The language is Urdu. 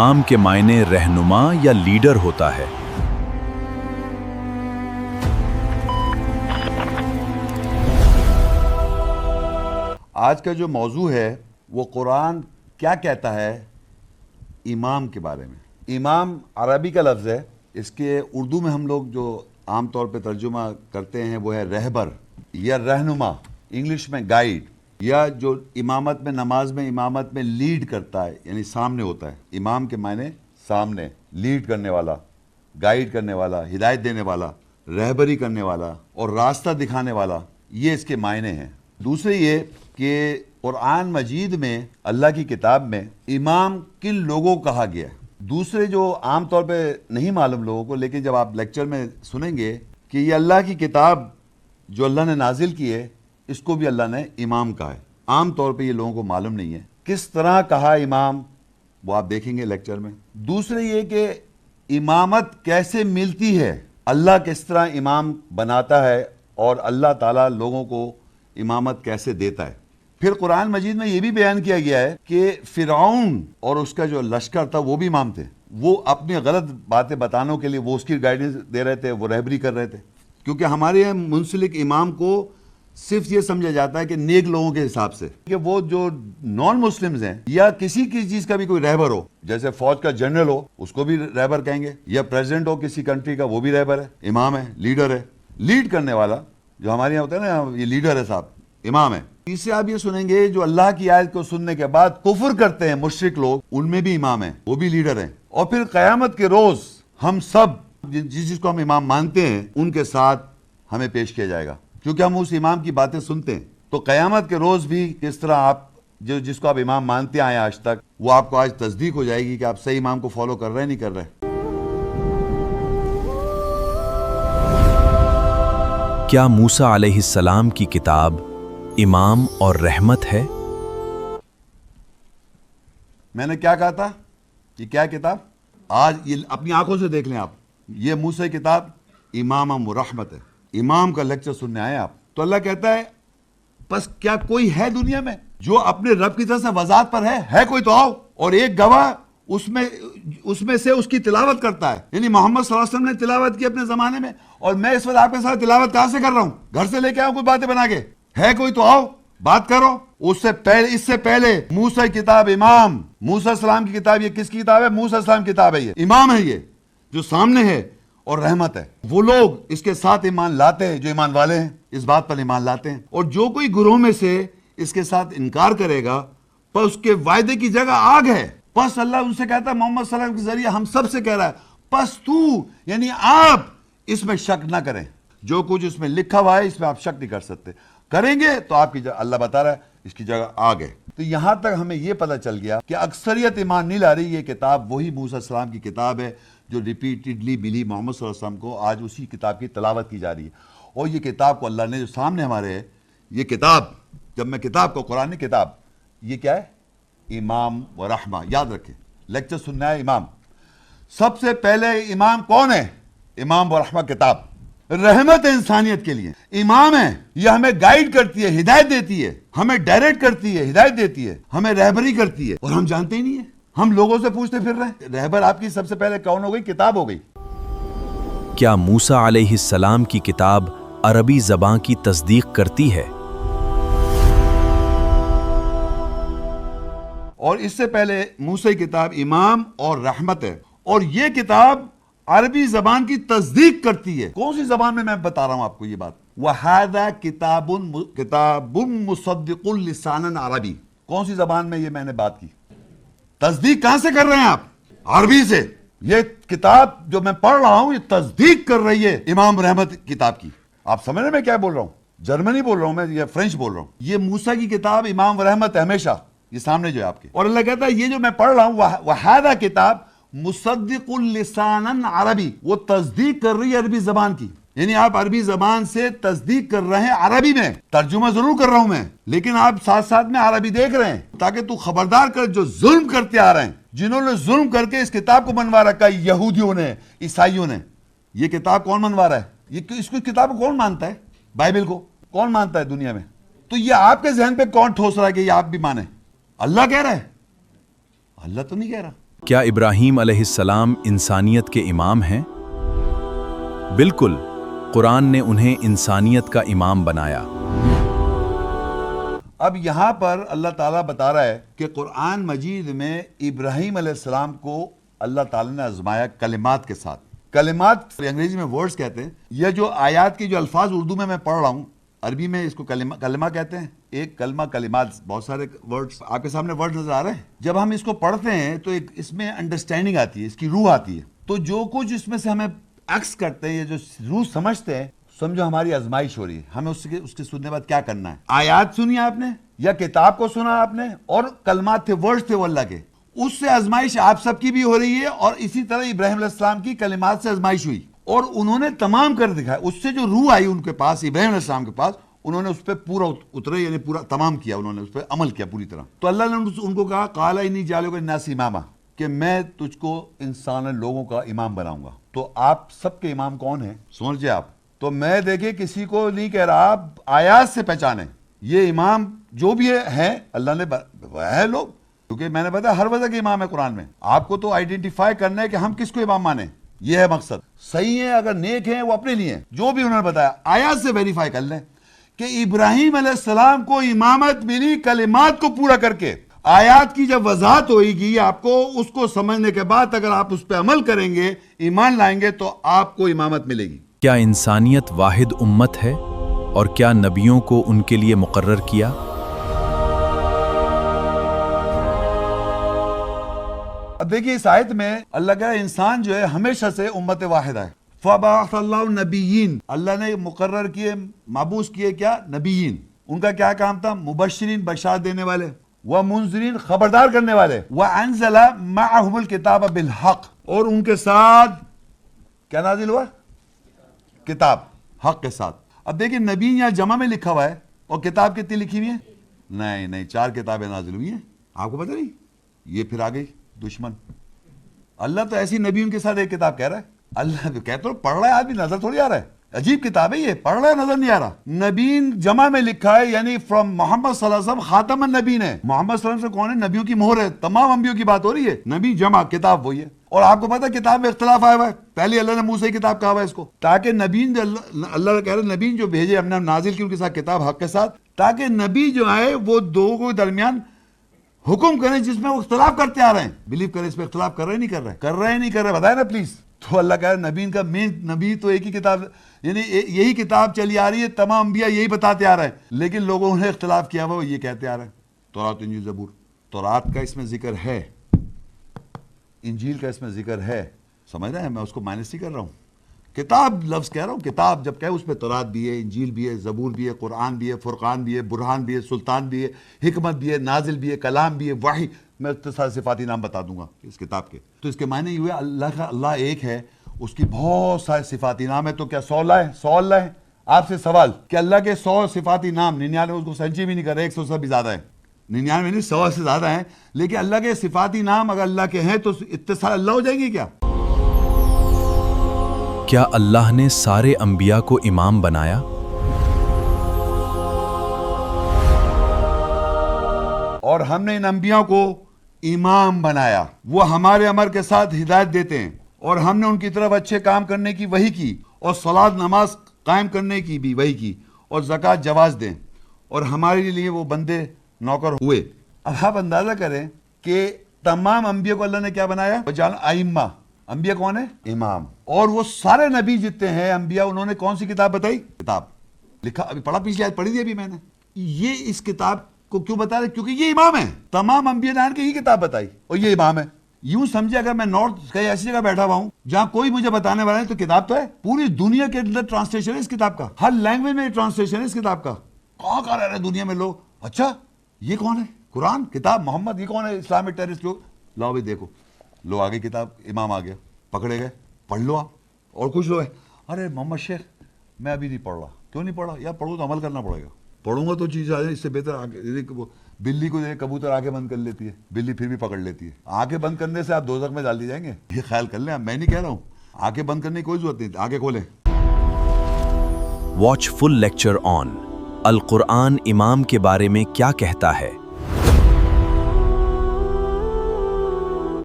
امام کے معنی رہنما یا لیڈر ہوتا ہے۔ آج کا جو موضوع ہے وہ قرآن کیا کہتا ہے امام کے بارے میں۔ امام عربی کا لفظ ہے، اس کے اردو میں ہم لوگ جو عام طور پہ ترجمہ کرتے ہیں وہ ہے رہبر یا رہنما، انگلش میں گائیڈ، یا جو امامت میں نماز میں امامت میں لیڈ کرتا ہے، یعنی سامنے ہوتا ہے۔ امام کے معنی سامنے، لیڈ کرنے والا، گائیڈ کرنے والا، ہدایت دینے والا، رہبری کرنے والا اور راستہ دکھانے والا، یہ اس کے معنی ہیں۔ دوسرے یہ کہ قرآن مجید میں اللہ کی کتاب میں امام کن لوگوں کو کہا گیا ہے۔ دوسرے جو عام طور پہ نہیں معلوم لوگوں کو، لیکن جب آپ لیکچر میں سنیں گے کہ یہ اللہ کی کتاب جو اللہ نے نازل کی ہے، اس کو بھی اللہ نے امام کہا ہے۔ عام طور پہ یہ لوگوں کو معلوم نہیں ہے کس طرح کہا امام، وہ آپ دیکھیں گے لیکچر میں۔ دوسرے یہ کہ امامت کیسے ملتی ہے، اللہ کس طرح امام بناتا ہے اور اللہ تعالیٰ لوگوں کو امامت کیسے دیتا ہے۔ پھر قرآن مجید میں یہ بھی بیان کیا گیا ہے کہ فرعون اور اس کا جو لشکر تھا وہ بھی امام تھے، وہ اپنی غلط باتیں بتانے کے لیے وہ اس کی گائیڈنس دے رہے تھے، وہ رہبری کر رہے تھے۔ کیونکہ ہمارے یہاں منسلک امام کو صرف یہ سمجھا جاتا ہے کہ نیک لوگوں کے حساب سے، کہ وہ جو نان مسلمز ہیں یا کسی کی چیز کا بھی کوئی رہبر ہو، جیسے فوج کا جنرل ہو اس کو بھی رہبر کہیں گے، یا پریزیڈنٹ ہو کسی کنٹری کا وہ بھی رہبر ہے، امام ہے، لیڈر ہے، لیڈ کرنے والا جو ہمارے یہاں ہوتا ہے نا، یہ لیڈر ہے صاحب، امام ہے۔ اس سے آپ یہ سنیں گے جو اللہ کی آیت کو سننے کے بعد کفر کرتے ہیں مشرک لوگ، ان میں بھی امام ہیں، وہ بھی لیڈر ہیں۔ اور پھر قیامت کے روز ہم سب جس کو ہم امام مانتے ہیں ان کے ساتھ ہمیں پیش کیا جائے گا، کیونکہ ہم اس امام کی باتیں سنتے ہیں۔ تو قیامت کے روز بھی کس طرح آپ جس کو آپ امام مانتے آئے آج تک، وہ آپ کو آج تصدیق ہو جائے گی کہ آپ صحیح امام کو فالو کر رہے ہیں نہیں کر رہے۔ کیا موسیٰ علیہ السلام کی کتاب امام اور رحمت ہے؟ میں نے کیا کہا تھا؟ یہ کیا کتاب؟ آج یہ اپنی آنکھوں سے دیکھ لیں آپ، یہ موسیٰ کی کتاب امام و رحمت ہے۔ امام کا لیکچر سننے آئے آپ، تو اللہ کہتا ہے بس کیا کوئی ہے دنیا میں جو اپنے رب کی طرف سے وضاحت پر ہے کوئی تو آؤ، اور ایک گواہ اس میں سے اس کی تلاوت کرتا ہے۔ یعنی محمد صلی اللہ علیہ وسلم نے تلاوت کی اپنے زمانے میں، اور میں اس وقت آپ کے ساتھ تلاوت کہاں سے کر رہا ہوں؟ گھر سے لے کے آؤں کوئی باتیں بنا کے؟ ہے کوئی تو آؤ بات کرو۔ اس سے پہلے موسیٰ کی کتاب امام، موسیٰ السلام کی کتاب، یہ کس کی کتاب ہے؟ موسیٰ السلام کی کتاب ہے، یہ امام ہے، یہ جو سامنے ہے، اور رحمت ہے۔ وہ لوگ اس کے ساتھ ایمان لاتے ہیں جو ایمان والے ہیں، اس بات پر ایمان لاتے ہیں، اور جو کوئی گروہ میں سے اس کے ساتھ انکار کرے گا پر اس کے وعدے کی جگہ آگ ہے۔ پس اللہ ان سے کہتا ہے، محمد صلی اللہ علیہ وسلم کے ذریعے ہم سب سے کہہ رہا ہے، پس تو یعنی آپ اس میں شک نہ کریں، جو کچھ اس میں لکھا ہوا ہے اس میں آپ شک نہیں کر سکتے، کریں گے تو آپ کی جگہ اللہ بتا رہا ہے اس کی جگہ آگ ہے۔ تو یہاں تک ہمیں یہ پتہ چل گیا کہ اکثریت ایمان نہیں لا رہی، یہ کتاب وہی موسیٰ السلام کی کتاب ہے جو ریپیٹڈلی ملی محمد صلی اللہ علیہ وسلم کو، آج اسی کتاب کی تلاوت کی جا رہی ہے۔ اور یہ کتاب کو اللہ نے جو سامنے ہمارے ہے، یہ کتاب، جب میں کتاب کو قرآن کتاب، یہ کیا ہے؟ امام و رحمہ۔ یاد رکھیں، لیکچر سننا ہے امام، سب سے پہلے امام کون ہے؟ امام و رحمہ کتاب، رحمت ہے انسانیت کے لیے، امام ہے، یہ ہمیں گائیڈ کرتی ہے، ہدایت دیتی ہے، ہمیں ڈائریکٹ کرتی ہے، ہدایت دیتی ہے، ہمیں رہبری کرتی ہے، اور ہم جانتے ہی نہیں ہیں، ہم لوگوں سے پوچھتے پھر رہے ہیں۔ رہبر آپ کی سب سے پہلے کون ہو گئی؟ کتاب ہو گئی۔ کیا موسیٰ علیہ السلام کی کتاب عربی زبان کی تصدیق کرتی ہے؟ اور اس سے پہلے موسیٰ کی کتاب امام اور رحمت ہے، اور یہ کتاب عربی زبان کی تصدیق کرتی ہے۔ کون سی زبان میں بتا رہا ہوں آپ کو یہ بات؟ وَهَذَا کتاب مصدق لسانا عربی۔ کون سی زبان میں یہ میں نے بات کی؟ تصدیق کہاں سے کر رہے ہیں آپ؟ عربی سے۔ یہ کتاب جو میں پڑھ رہا ہوں یہ تصدیق کر رہی ہے امام رحمت کتاب کی۔ آپ سمجھ رہے میں کیا بول رہا ہوں؟ جرمنی بول رہا ہوں میں یا فرینچ بول رہا ہوں؟ یہ موسیٰ کی کتاب امام رحمت ہے ہمیشہ، یہ سامنے جو ہے آپ کے۔ اور اللہ کہتا ہے یہ جو میں پڑھ رہا ہوں وَهَذَا کتاب مصدق لسانا عربی، وہ تصدیق کر رہی ہے عربی زبان کی۔ یعنی آپ عربی زبان سے تصدیق کر رہے ہیں عربی میں، ترجمہ ضرور کر رہا ہوں میں، لیکن آپ ساتھ ساتھ میں عربی دیکھ رہے ہیں، تاکہ تو خبردار کر جو ظلم کرتے آ رہے ہیں، جنہوں نے ظلم کر کے اس کتاب کو بنوا رکھا ہے، یہودیوں نے، عیسائیوں نے۔ یہ کتاب کون بنوا رہا ہے؟ اس کو کتاب کو کون مانتا ہے؟ بائبل کو کون مانتا ہے دنیا میں؟ تو یہ آپ کے ذہن پہ کون ٹھوس رہا ہے کہ یہ آپ بھی مانیں؟ اللہ کہہ رہا ہے؟ اللہ تو نہیں کہہ رہا۔ کیا ابراہیم علیہ السلام انسانیت کے امام ہیں؟ بالکل، قرآن نے انہیں انسانیت کا امام بنایا۔ اب یہاں پر اللہ تعالیٰ بتا رہا ہے کہ قرآن مجید میں ابراہیم علیہ السلام کو اللہ تعالیٰ نے آزمایا کلمات کے ساتھ۔ کلمات انگریزی میں ورڈز کہتے ہیں۔ یہ جو آیات کے جو الفاظ اردو میں پڑھ رہا ہوں، عربی میں اس کو کلمہ کہتے ہیں۔ ایک کلمہ، کلمات، بہت سارے ورڈز آپ کے سامنے ورڈز نظر آ رہے ہیں۔ جب ہم اس کو پڑھتے ہیں تو اس میں انڈرسٹینڈنگ آتی ہے، اس کی روح آتی ہے۔ تو جو کچھ اس میں سے ہمیں عکس کرتے ہیں، یہ جو روح سمجھتے ہیں، سمجھو ہماری آزمائش ہو رہی ہے۔ ہمیں اس کے سننے بعد کیا کرنا ہے؟ آیات سنی آپ نے یا کتاب کو سنا آپ نے، اور کلمات تھے، ورڈز تھے وہ اللہ کے، اس سے آزمائش آپ سب کی بھی ہو رہی ہے، اور اسی طرح ابراہیم علیہ السلام کی کلمات سے آزمائش ہوئی، اور انہوں نے تمام کر دکھایا۔ اس سے جو روح آئی ان کے پاس، ابراہیم علیہ السلام کے پاس، انہوں نے اس پہ پورا اترے، یعنی پورا تمام کیا، انہوں نے اس پہ عمل کیا پوری طرح۔ تو اللہ نے ان کو کہا قال انی جاعلک للناس اماما، کہ میں تجھ کو انسان لوگوں کا امام بناؤں گا۔ تو آپ سب کے امام کون ہیں سمجھے آپ؟ تو میں دیکھیں کسی کو نہیں کہہ رہا، آپ آیات سے پہچانیں یہ امام جو بھی ہے اللہ نے ہے لوگ، کیونکہ میں نے بتایا ہر وجہ کے امام ہے قرآن میں۔ آپ کو تو آئیڈینٹیفائی کرنا ہے کہ ہم کس کو امام مانیں، یہ ہے مقصد۔ صحیح ہے، اگر نیک ہیں وہ اپنے لیے ہیں، جو بھی انہوں نے بتایا آیات سے ویریفائی کر لیں کہ ابراہیم علیہ السلام کو امامت ملی کلمات کو پورا کر کے۔ آیات کی جب وضاحت ہوئے گی آپ کو، اس کو سمجھنے کے بعد اگر آپ اس پہ عمل کریں گے، ایمان لائیں گے، تو آپ کو امامت ملے گی۔ کیا انسانیت واحد امت ہے، اور کیا نبیوں کو ان کے لیے مقرر کیا؟ اب دیکھیے اس آیت میں اللہ کہہ رہا ہے انسان جو ہے ہمیشہ سے امت واحدہ ہے۔ فَبَعَثَ اللَّهُ النَّبِيِّينَ، اللہ نے مقرر کیے، مابعوث کیے کیا؟ نبیین۔ ان کا کیا کام تھا؟ مبشرین، بشارت دینے والے، وَمُنذِرِينَ، خبردار کرنے والے، وَأَنزَلَ مَعَهُمُ الْكِتَابَ بِالْحَقِّ، اور ان کے ساتھ کیا نازل ہوا؟ کتاب، حق کے ساتھ۔ اب دیکھیں نبی یہاں جمع میں لکھا ہوا ہے، اور کتاب کتنی لکھی ہوئی ہے؟ نہیں، 4 کتابیں نازل ہوئی ہیں۔ آپ کو پتہ نہیں؟ یہ پھر آ گئی دشمن۔ اللہ تو ایسی نبیوں کے ساتھ ایک کتاب کہہ رہا ہے۔ اللہ تو کہتا پڑھ رہا ہے آدمی، نظر تھوڑی آ رہا ہے، عجیب کتاب ہے یہ، پڑھ رہا ہے نظر نہیں آ رہا۔ نبین جمع میں لکھا ہے، یعنی فرام محمد صلی اللہ علیہ وسلم خاتم النبیین ہے۔ محمد صلی اللہ علیہ وسلم کون ہے؟ نبیوں کی مہر ہے، تمام انبیوں کی بات ہو رہی ہے۔ نبی جمع، کتاب وہی ہے۔ اور آپ کو پتہ ہے کتاب میں اختلاف آیا ہوا ہے، پہلے اللہ نے موسیٰ کی کتاب کہا ہوا ہے اس کو، تاکہ نبیین جو اللہ کہہ رہے ہیں نبیین جو بھیجے ہم نے نازل کی ان کے ساتھ کتاب حق کے ساتھ، تاکہ نبی جو آئے وہ دو کے درمیان حکم کریں جس میں وہ اختلاف کرتے آ رہے ہیں۔ بلیو کریں اس پہ اختلاف کر رہے نہیں کر رہے، کر رہے نہیں کر رہے، بتائیں نا پلیز۔ تو اللہ کہہ رہے ہیں نبی کا مین، نبی تو ایک ہی کتاب، یعنی یہی کتاب چلی آ رہی ہے، تمام انبیاء یہی بتاتے آ رہے ہیں، لیکن لوگوں نے اختلاف کیا ہوا وہ یہ کہتے آ رہے ہیں۔ تورات، انجیل، زبور، تورات کا اس میں ذکر ہے، انجیل کا اس میں ذکر ہے، سمجھ رہے ہیں؟ میں اس کو مائنس نہیں کر رہا ہوں، کتاب لفظ کہہ رہا ہوں، کتاب جب کہے اس میں تورات بھی ہے، انجیل بھی ہے، زبور بھی ہے، قرآن بھی ہے، فرقان بھی ہے، برہان بھی ہے، سلطان بھی ہے، حکمت بھی ہے، نازل بھی ہے، کلام بھی ہے، وحی۔ میں اختصار صفاتی نام بتا دوں گا اس کتاب کے۔ تو اس کے معنی یہ ہوئے اللہ ایک ہے، اس کی بہت سارے صفاتی نام ہے۔ تو کیا 100 اللہ ہے؟ 100 اللہ ہے؟ آپ سے سوال کہ اللہ کے 100 صفاتی نام، 99 اس کو سنچی بھی نہیں کر رہے، 100 سے بھی زیادہ ہے، 99 نہیں 100 سے زیادہ ہیں، لیکن اللہ کے صفاتی نام اگر اللہ کے ہیں تو اتصال اللہ ہو جائیں گے کیا؟ کیا اللہ نے سارے انبیاء کو امام بنایا؟ اور ہم نے ان انبیاء کو امام بنایا، وہ ہمارے امر کے ساتھ ہدایت دیتے ہیں، اور ہم نے ان کی طرف اچھے کام کرنے کی وحی کی، اور صلاۃ نماز قائم کرنے کی بھی وحی کی، اور زکوٰۃ جواز دیں، اور ہمارے لیے وہ بندے نوکر ہوئے۔ اب آپ اندازہ کریں کہ تمام انبیاء کو اللہ نے کیا بنایا؟ وجعل ائمہ، انبیاء کون ہے؟ امام۔ اور وہ سارے نبی جتنے ہیں انبیاء، انہوں نے کون سی کتاب بتائی؟ کتاب لکھا، ابھی پڑھا، پچھلی آیت پڑھی تھی ابھی میں نے۔ یہ اس کتاب کو کیوں بتا رہے؟ کیونکہ یہ امام ہے، تمام انبیاء نے آن کے یہ کتاب بتائی، اور یہ امام ہے۔ یوں سمجھے اگر میں نارتھ کہیں ایسی جگہ بیٹھا ہوا ہوں جہاں کوئی مجھے بتانے والا ہے تو کتاب تو ہے، پوری دنیا کے اندر ٹرانسلیشن ہے اس کتاب کا، ہر لینگویج میں ٹرانسلیشن ہے اس کتاب کا۔ کہاں رہ رہے دنیا میں لوگ، اچھا یہ کون ہے؟ قرآن، کتاب محمد، یہ کون ہے؟ اسلامک ٹیررسٹ لوگ، لاؤ بھی دیکھو، لو آگے کتاب، امام آ گیا، پکڑے گئے، پڑھ لو آپ۔ اور کچھ لوگ ہیں، ارے محمد شیخ میں ابھی نہیں پڑھ رہا، کیوں نہیں پڑھ رہا؟ یا پڑھوں تو عمل کرنا پڑے گا، پڑھوں گا تو چیز آ جائے، اس سے بہتر بلی کو کبوتر آنکھیں بند کر لیتی ہے، بلی پھر بھی پکڑ لیتی ہے، آنکھیں بند کرنے سے آپ دوزخ میں ڈال دی جائیں گے، یہ خیال کر لیں۔ میں نہیں کہہ رہا ہوں آنکھیں بند کرنے کی کوئی ضرورت نہیں، آنکھیں کھولیں۔ واچ فل لیکچر آن القرآن امام کے بارے میں کیا کہتا ہے۔